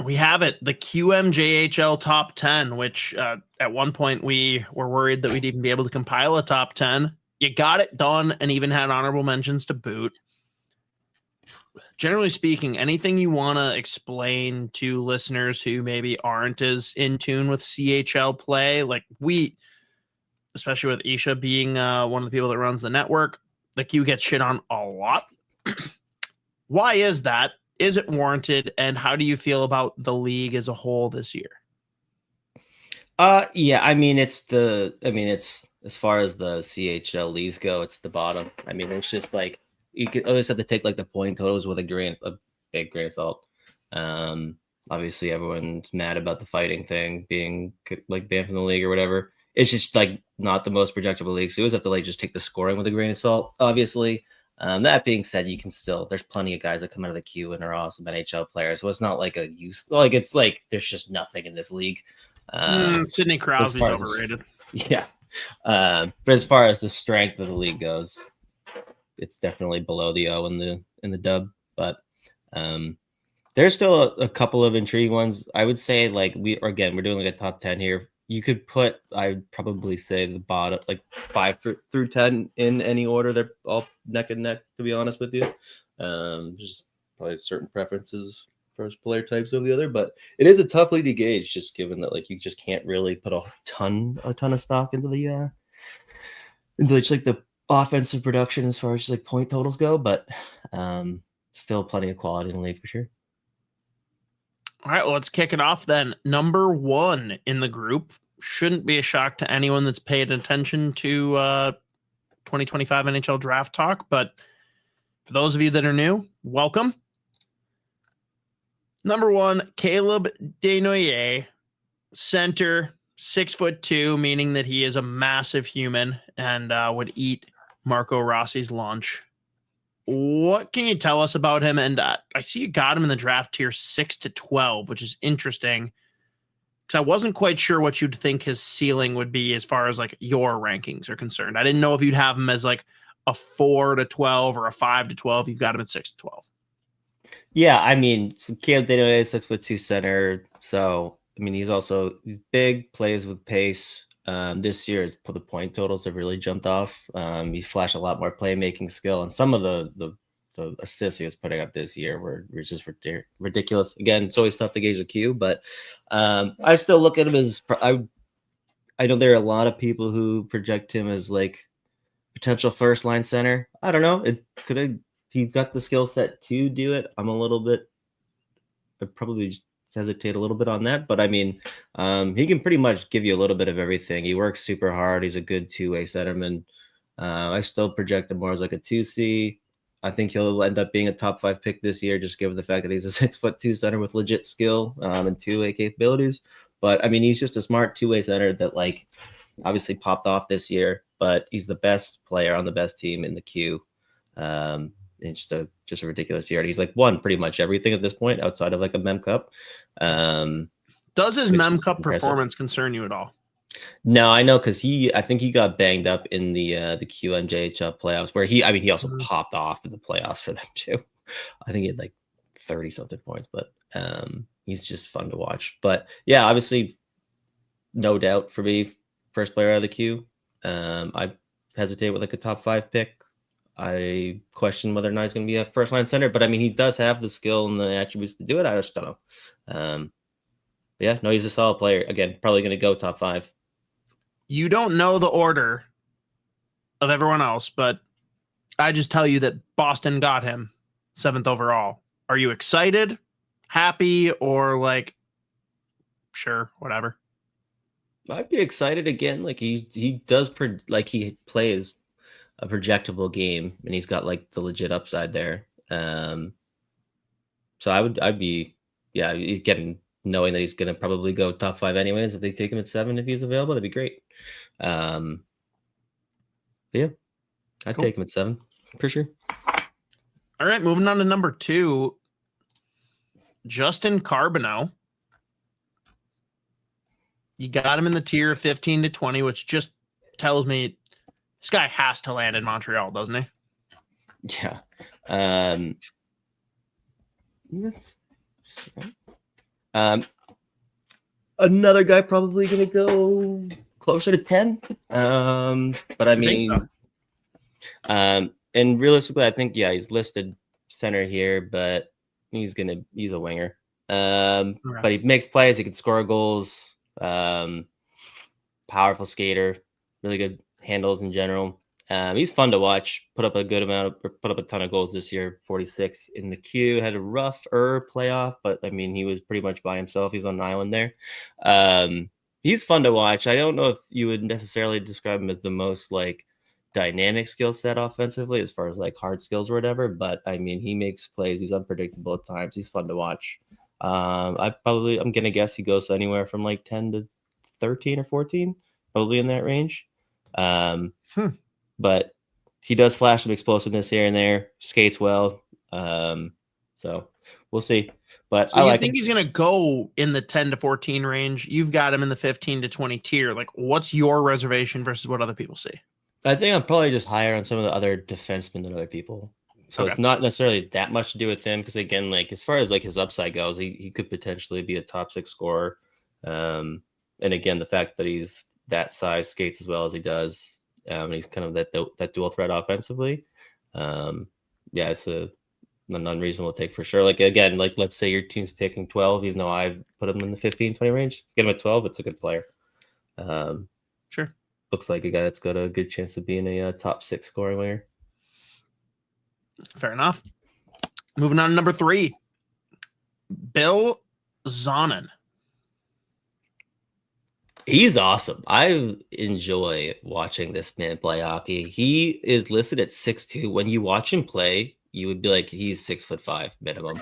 We have it, the QMJHL top 10, which at one point we were worried that we'd even be able to compile a top 10. You got it done and even had honorable mentions to boot. Generally speaking, anything you want to explain to listeners who maybe aren't as in tune with CHL play? Like we, especially with Isha being one of the people that runs the network, the Q gets shit on a lot. Why is that? Is it warranted? And how do you feel about the league as a whole this year? Yeah, I mean, it's as far as the CHL leagues go, it's the bottom. I mean, it's just like, you could always have to take like the point totals with a big grain of salt. Obviously everyone's mad about the fighting thing being like banned from the league or whatever. It's just like not the most projectable league. So you always have to like just take the scoring with a grain of salt, obviously. That being said, you can still, there's plenty of guys that come out of the queue and are awesome NHL players. So it's not like it's like there's just nothing in this league. Sidney Crosby's overrated. Yeah. But as far as the strength of the league goes, it's definitely below the O in the dub. But there's still a couple of intriguing ones. I would say like we're doing like a top 10 here. You could put, I'd probably say the bottom, like 5 through 10 in any order. They're all neck and neck, to be honest with you. Just probably certain preferences for player types over the other, but it is a tough league to gauge, just given that like you just can't really put a ton of stock into just like the offensive production as far as just like point totals go, but still plenty of quality in the league for sure. All right, well, let's kick it off then. Number 1 in the group shouldn't be a shock to anyone that's paid attention to 2025 NHL draft talk, but for those of you that are new, welcome. Number 1, Caleb Desnoyers, center, 6'2", meaning that he is a massive human and would eat Marco Rossi's lunch. What can you tell us about him? And I see you got him in the draft tier 6 to 12, which is interesting because I wasn't quite sure what you'd think his ceiling would be as far as like your rankings are concerned. I didn't know if you'd have him as like a 4 to 12 or a 5 to 12. You've got him at 6 to 12. Yeah, I mean, Caleb Desnoyers, 6'2" center. So I mean, he's big, plays with pace. This year, the point totals have really jumped off. He's flashed a lot more playmaking skill, and some of the assists he was were putting up this year were just ridiculous. Again, it's always tough to gauge the Q, but I still look at him as I know there are a lot of people who project him as like potential first line center. I don't know. He's got the skill set to do it. I'd probably hesitate a little bit on that, but I mean, he can pretty much give you a little bit of everything. He works super hard. He's a good two-way centerman. I still project him more as like a 2C. I think he'll end up being a top 5 pick this year, just given the fact that he's a 6'2" center with legit skill and two-way capabilities. But I mean, he's just a smart two-way center that like obviously popped off this year, but he's the best player on the best team in the queue. It's just a ridiculous year. He's like won pretty much everything at this point outside of like a Mem Cup. Does his Mem Cup performance concern you at all? No, I know, because I think he got banged up in the QMJHL playoffs, where he also popped off in the playoffs for them too. I think he had like 30 something points, but he's just fun to watch. But yeah, obviously, no doubt for me, first player out of the queue. I hesitate with like a top 5 pick. I question whether or not he's going to be a first line center, but I mean, he does have the skill and the attributes to do it. I just don't know. Yeah, no, he's a solid player. Again, probably going to go top 5. You don't know the order of everyone else, but I just tell you that Boston got him 7th overall. Are you excited, happy, or like, sure, whatever? I'd be excited again. Like he does he plays a projectable game, and he's got like the legit upside there. So I'd be getting knowing that he's going to probably go top 5 anyways. If they take him at 7, if he's available, that'd be great. Yeah, I'd take him at 7 for sure. All right, moving on to number 2, Justin Carbonneau. You got him in the tier 15 to 20, which just tells me this guy has to land in Montreal, doesn't he? Yeah. Another guy probably going to go closer to 10. But I mean, and realistically, I think, yeah, he's listed center here, but he's a winger. But he makes plays. He can score goals. Powerful skater, really good handles in general. He's fun to watch. Put up a ton of goals this year. 46 in the Q. Had a rougher playoff, but I mean, he was pretty much by himself. He's on an island there. He's fun to watch. I don't know if you would necessarily describe him as the most like dynamic skill set offensively, as far as like hard skills or whatever. But I mean, he makes plays. He's unpredictable at times. He's fun to watch. I'm gonna guess he goes anywhere from like 10 to 13 or 14, probably in that range. But he does flash some explosiveness here and there, skates well. So we'll see. But so I think he's going to go in the 10 to 14 range. You've got him in the 15 to 20 tier. Like, what's your reservation versus what other people see? I think I'm probably just higher on some of the other defensemen than other people. So It's not necessarily that much to do with him, because again, like as far as like his upside goes, he could potentially be a top 6 scorer. And again, the fact that he's that size, skates as well as he does, he's kind of that dual threat offensively. It's an unreasonable take for sure. Like again, like let's say your team's picking 12, even though I put him in the 15, 20 range, get him at 12, it's a good player. Sure. Looks like a guy that's got a good chance of being a top 6 scoring winger. Fair enough. Moving on to number 3, Bill Zonnon. He's awesome. I enjoy watching this man play hockey. He is listed at 6'2". When you watch him play, you would be like, he's 6'5" minimum.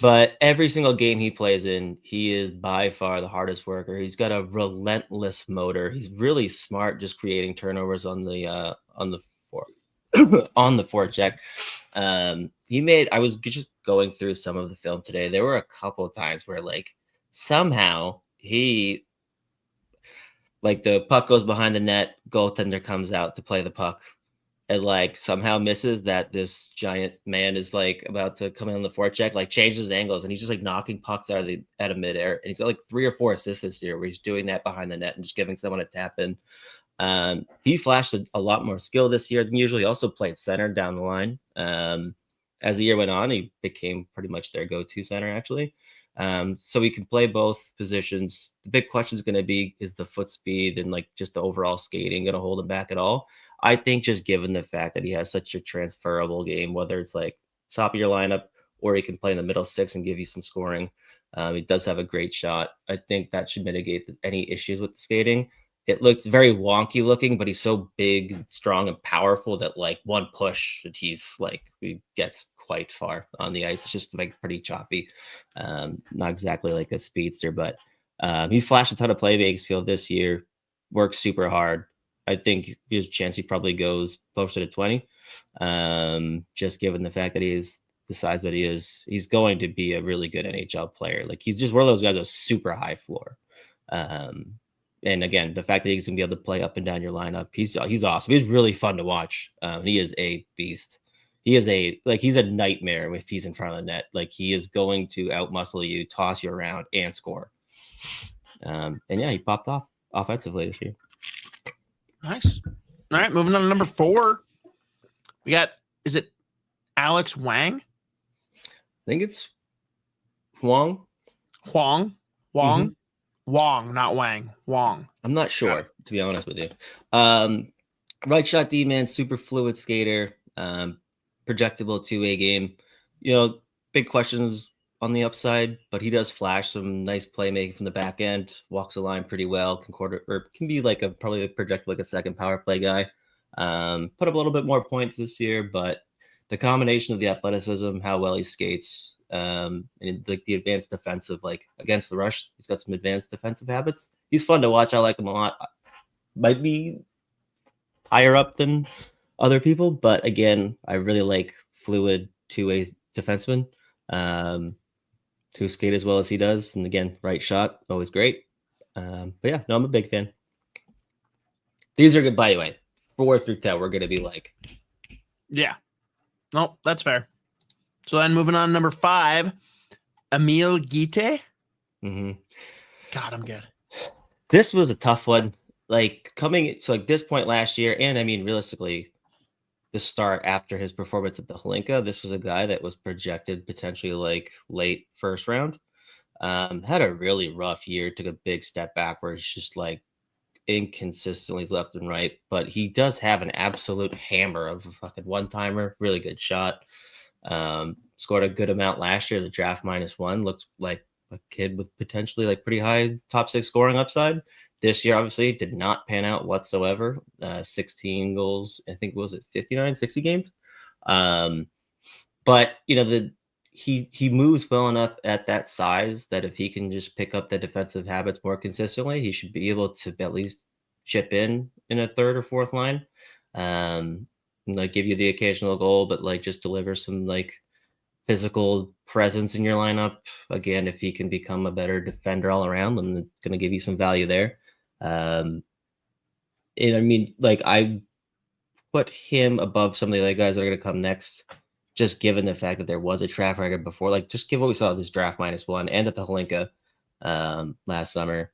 But every single game he plays in, he is by far the hardest worker. He's got a relentless motor. He's really smart, just creating turnovers on the forecheck. I was just going through some of the film today. There were a couple of times where like somehow the puck goes behind the net, goaltender comes out to play the puck, and like somehow misses that this giant man is like about to come in on the forecheck, like changes angles, and he's just like knocking pucks out of midair. And he's got like 3 or 4 assists this year where he's doing that behind the net and just giving someone a tap in. He flashed a lot more skill this year than usually. Also played center down the line. As the year went on, he became pretty much their go-to center, actually. So he can play both positions. The big question is going to be, is the foot speed and like just the overall skating going to hold him back at all? I think just given the fact that he has such a transferable game, whether it's like top of your lineup or he can play in the middle 6 and give you some scoring. He does have a great shot. I think that should mitigate any issues with the skating. It looks very wonky looking, but he's so big, strong, and powerful that like one push and he gets quite far on the ice. It's just like pretty choppy. Not exactly like a speedster, but he's flashed a ton of playmaking skill this year. Works super hard. I think there's a chance he probably goes closer to 20. Just given the fact that he is the size that he is, he's going to be a really good NHL player. Like he's just one of those guys with a super high floor. And again, the fact that he's gonna be able to play up and down your lineup, he's awesome. He's really fun to watch. He is a beast. He's a nightmare if he's in front of the net. Like he is going to outmuscle you, toss you around, and score. And yeah, he popped off offensively this year. Nice. All right, moving on to number 4. We got, is it Alex Wang? I think it's Huang. Huang, not Wang. Wang. I'm not sure, to be honest with you. Right shot D-man, super fluid skater, projectable 2-way game. You know, big questions on the upside, but he does flash some nice playmaking from the back end, walks the line pretty well, can be like probably projected like a second power play guy. Put up a little bit more points this year, but the combination of the athleticism, how well he skates, and like the advanced defensive, like against the rush, he's got some advanced defensive habits. He's fun to watch. I like him a lot. Might be higher up than other people, but again, I really like fluid 2-way defensemen who skate as well as he does. And again, right shot, always great. But yeah, no, I'm a big fan. These are good, by the way. 4 through 10, we're going to be like, yeah, no, that's fair. So then moving on to number 5, Emil Guite. Mm-hmm. God, I'm good. This was a tough one. Like coming to like this point last year, and I mean realistically, the start after his performance at the Hlinka, this was a guy that was projected potentially like late first round. Had a really rough year, took a big step backwards, just like inconsistently left and right. But he does have an absolute hammer of a fucking one-timer, really good shot. Scored a good amount last year. The draft -1 looks like a kid with potentially like pretty high top 6 scoring upside. This year, obviously, did not pan out whatsoever. 16 goals, I think, was it 59, 60 games? But you know, he moves well enough at that size that if he can just pick up the defensive habits more consistently, he should be able to at least chip in a third or fourth line. Like give you the occasional goal, but like just deliver some like physical presence in your lineup. Again, if he can become a better defender all around, then it's going to give you some value there. And I mean, like I put him above some of the other guys that are going to come next, just given the fact that there was a track record before. Like, just give what we saw this draft -1 and at the Hlinka last summer.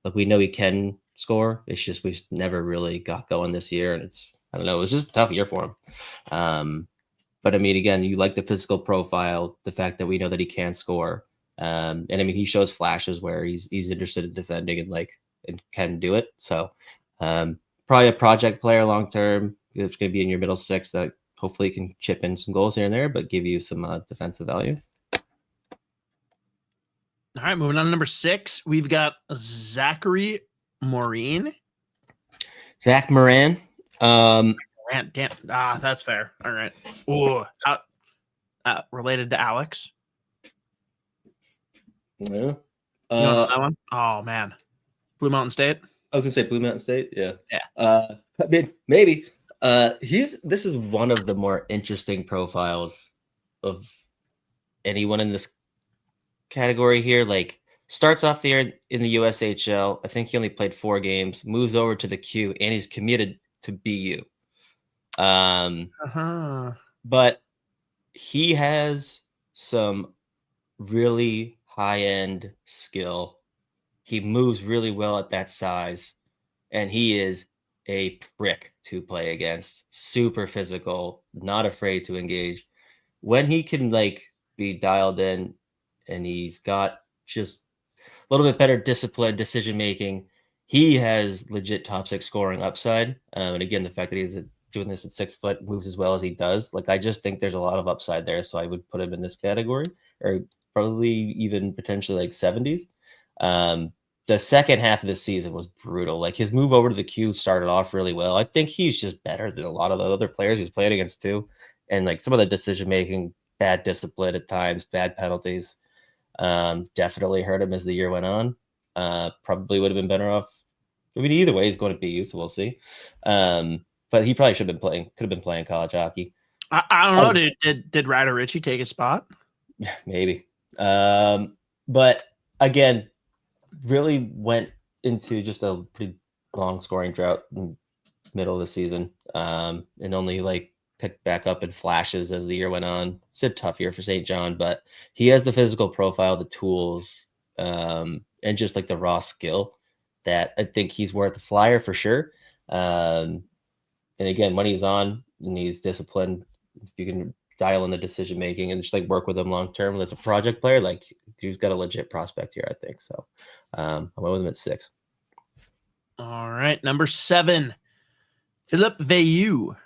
Like, we know he can score. It's just we never really got going this year, and I don't know. It was just a tough year for him. But I mean, again, you like the physical profile, the fact that we know that he can score, and I mean, he shows flashes where he's interested in defending and can do it. So, probably a project player long term. It's going to be in your middle six that hopefully can chip in some goals here and there, but give you some defensive value. All right, moving on to number 6, we've got Zachary Morin. Zach Morin. Damn. That's fair. All right. Ooh, related to Alex. Yeah. You know that one? Oh man, Blue Mountain State. I was gonna say Blue Mountain State. Yeah. Yeah. I mean, maybe. This is one of the more interesting profiles of anyone in this category here. Like, starts off the year in the USHL. I think he only played 4 games. Moves over to the Q, and he's committed to BU. But he has some really high-end skill. He moves really well at that size, and he is a prick to play against. Super physical, not afraid to engage. When he can like be dialed in and he's got just a little bit better discipline, decision making, he has legit top 6 scoring upside. And again, the fact that he's doing this at 6 foot, moves as well as he does, like I just think there's a lot of upside there. So I would put him in this category, or probably even potentially like 70s. The second half of the season was brutal. Like, his move over to the Q started off really well. I think he's just better than a lot of the other players he's played against too. And like some of the decision making, bad discipline at times, bad penalties, definitely hurt him as the year went on. Probably would have been better off. I mean, either way, he's going to be used, so we'll see. But he probably could have been playing college hockey. I don't know. Did Ryder Ritchie take his spot? Maybe. But again, really went into just a pretty long scoring drought in the middle of the season, and only like picked back up in flashes as the year went on. It's a tough year for St. John, but he has the physical profile, the tools, and just like the raw skill that I think he's worth a flyer for sure. And again, when he's on and he's disciplined, you can dial in the decision making and just like work with him long term. That's a project player. Like, dude's got a legit prospect here, I think. So I went with him at 6. All right, number 7, Philip Veilleux.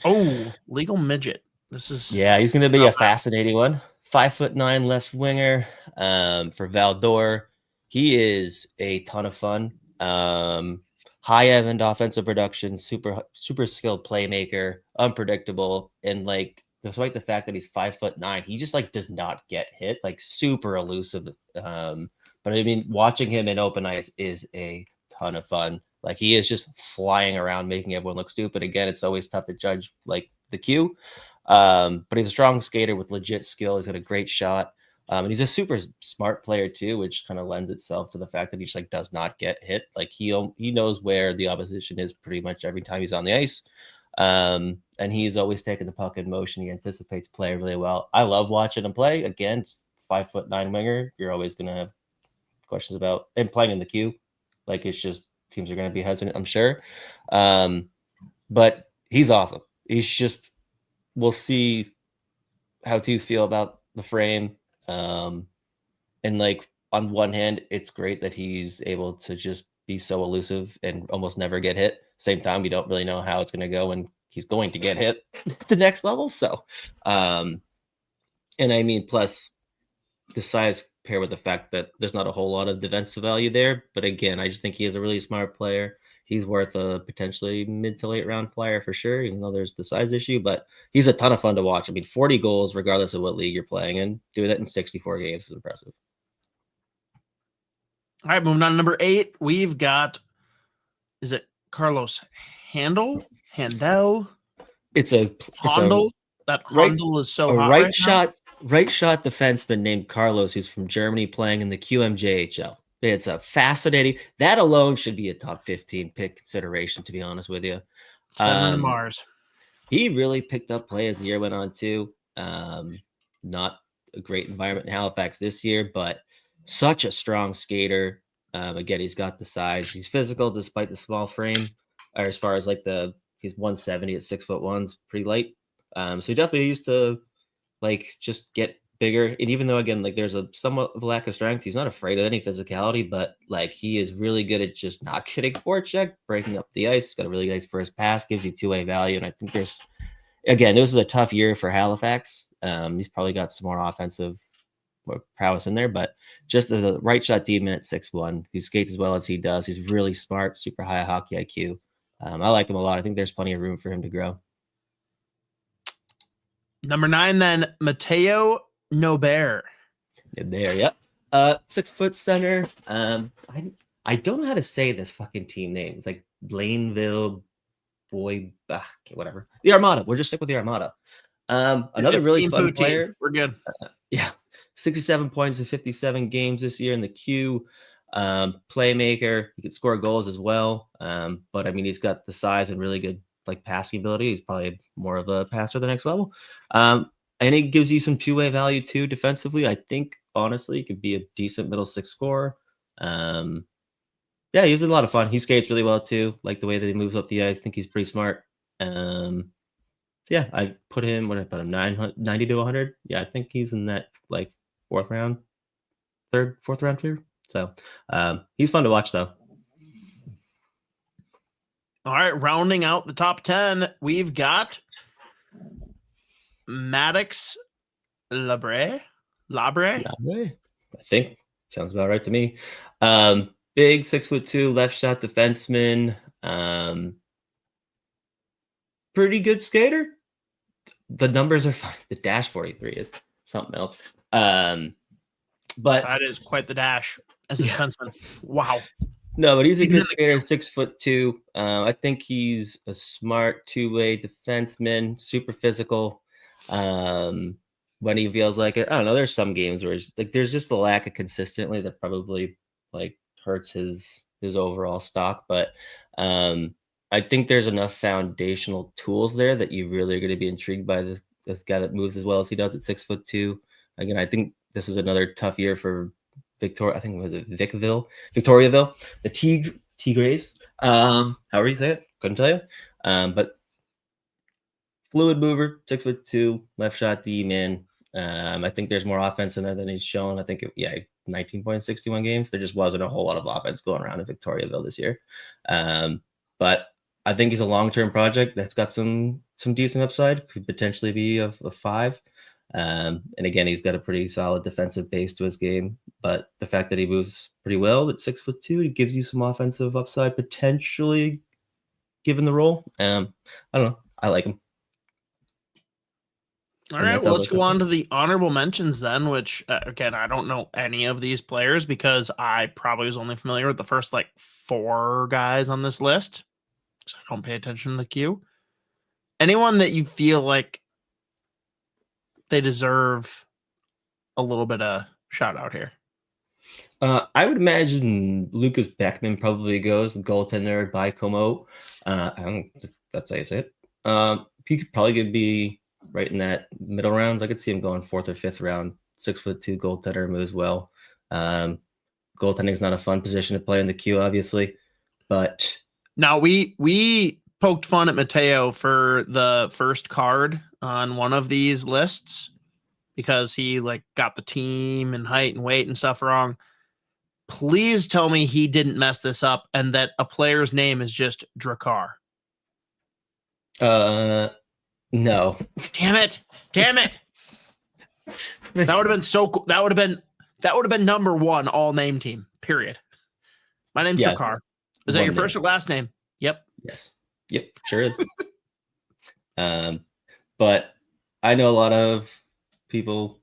Oh, legal midget. This is he's going to be a fascinating one. 5'9" left winger for Val d'Or. He is a ton of fun. High end offensive production, super skilled playmaker, unpredictable, and like despite the fact that he's 5'9", he just like does not get hit, like super elusive. But I mean, watching him in open ice is a ton of fun. Like, he is just flying around, making everyone look stupid. Again, it's always tough to judge like the Q, but he's a strong skater with legit skill. He's got a great shot. And he's a super smart player too, which kind of lends itself to the fact that he just like does not get hit. Like, he knows where the opposition is pretty much every time he's on the ice. And he's always taking the puck in motion. He anticipates play really well. I love watching him play. Again, it's 5'9" winger, you're always going to have questions about, and playing in the queue. Like, it's just teams are going to be hesitant, I'm sure. But he's awesome. He's just, we'll see how teams feel about the frame. And like, on one hand, it's great that he's able to just be so elusive and almost never get hit. Same time, we don't really know how it's going to go when he's going to get hit the next level. So, and I mean, plus the size pair with the fact that there's not a whole lot of defensive value there. But again, I just think he is a really smart player. He's worth a potentially mid to late round flyer for sure, even though there's the size issue. But he's a ton of fun to watch. I mean, 40 goals, regardless of what league you're playing in, doing that in 64 games is impressive. All right, moving on to number 8. We've got, is it Carlos Handel? It's a Handel. That Handel is so hot right shot defenseman named Carlos, who's from Germany, playing in the QMJHL. It's a fascinating. That alone should be a top 15 pick consideration, to be honest with you. Send him to Mars. He really picked up play as the year went on too. Not a great environment in Halifax this year, but such a strong skater. Again, he's got the size. He's physical despite the small frame. Or as far as like he's 170 at 6'1", pretty light. So he definitely used to like just get bigger. And even though again, like there's a somewhat of a lack of strength, he's not afraid of any physicality, but like he is really good at just not getting forecheck, breaking up the ice. He's got a really nice first pass, gives you two-way value. And I think this is a tough year for Halifax. He's probably got some more offensive prowess in there, but just as a right shot demon at 6'1", who skates as well as he does. He's really smart, super high hockey IQ. I like him a lot. I think there's plenty of room for him to grow. Number 9, then Mateo Nobert. There, yeah. 6 foot center. I don't know how to say this fucking team name. It's like Blainville, whatever. The Armada. We'll just stick with the Armada. Another really fun player. We're good. Yeah. 67 points in 57 games this year in the queue. Playmaker. He could score goals as well. But I mean, he's got the size and really good like passing ability. He's probably more of a passer at the next level. And it gives you some two-way value too defensively. I think honestly he could be a decent middle six scorer. Yeah, he's a lot of fun. He skates really well too. Like the way that he moves up the ice. I think he's pretty smart. So yeah, I put him 90 to 100. Yeah, I think he's in that like fourth round tier. So he's fun to watch though. All right, rounding out the top 10, we've got Maddox Labre. I think sounds about right to me. Big 6'2" left shot defenseman. Pretty good skater. The numbers are fine. The dash 43 is something else. But that is quite the dash as a defenseman. Wow. No, but he's a good skater, 6'2". I think he's a smart two-way defenseman, super physical. When he feels like it, I don't know. There's some games where it's like there's just a lack of consistently that probably like hurts his overall stock. But I think there's enough foundational tools there that you really are going to be intrigued by this guy that moves as well as he does at 6'2". Again, I think this is another tough year for Victoriaville, the Tigres. However you say it, couldn't tell you. But fluid mover, 6'2", left shot D-man. I think there's more offense in there than he's shown. I think 19.61 games. There just wasn't a whole lot of offense going around in Victoriaville this year. But I think he's a long-term project that's got some decent upside. Could potentially be a 5. And again, he's got a pretty solid defensive base to his game, but the fact that he moves pretty well at 6'2", it gives you some offensive upside potentially given the role. I don't know. I like him. All right, well, let's go on to the honorable mentions then, which again, I don't know any of these players because I probably was only familiar with the first like 4 guys on this list. So I don't pay attention to the queue. Anyone that you feel like they deserve a little bit of shout out here? I would imagine Lucas Beckman probably goes, the goaltender by Como. I don't know if that's how you say it. He could probably be right in that middle rounds. I could see him going 4th or 5th round 6'2" goaltender, moves well. Goaltending is not a fun position to play in the Q, obviously, but now we poked fun at Mateo for the first card on one of these lists because he like got the team and height and weight and stuff wrong. Please tell me he didn't mess this up and that a player's name is just Drakkar. No. Damn it. That would have been so cool. That would have been number one all name team, period. My name's Drakkar. Is that your first or last name? Yep. Yes. Yep, sure is. But I know a lot of people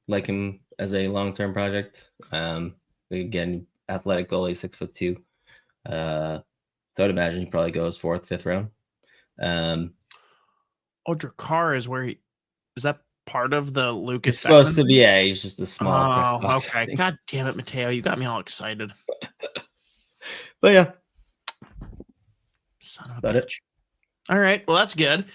like him as a long-term project. Again, athletic goalie, 6'2". So I'd imagine he probably goes 4th, 5th round. Drakkar is where is that part of the Lucas? It's supposed to be, yeah, he's just a small. Oh, okay. God damn it, Mateo. You got me all excited. But yeah. Son of a bitch. All right. Well, that's good.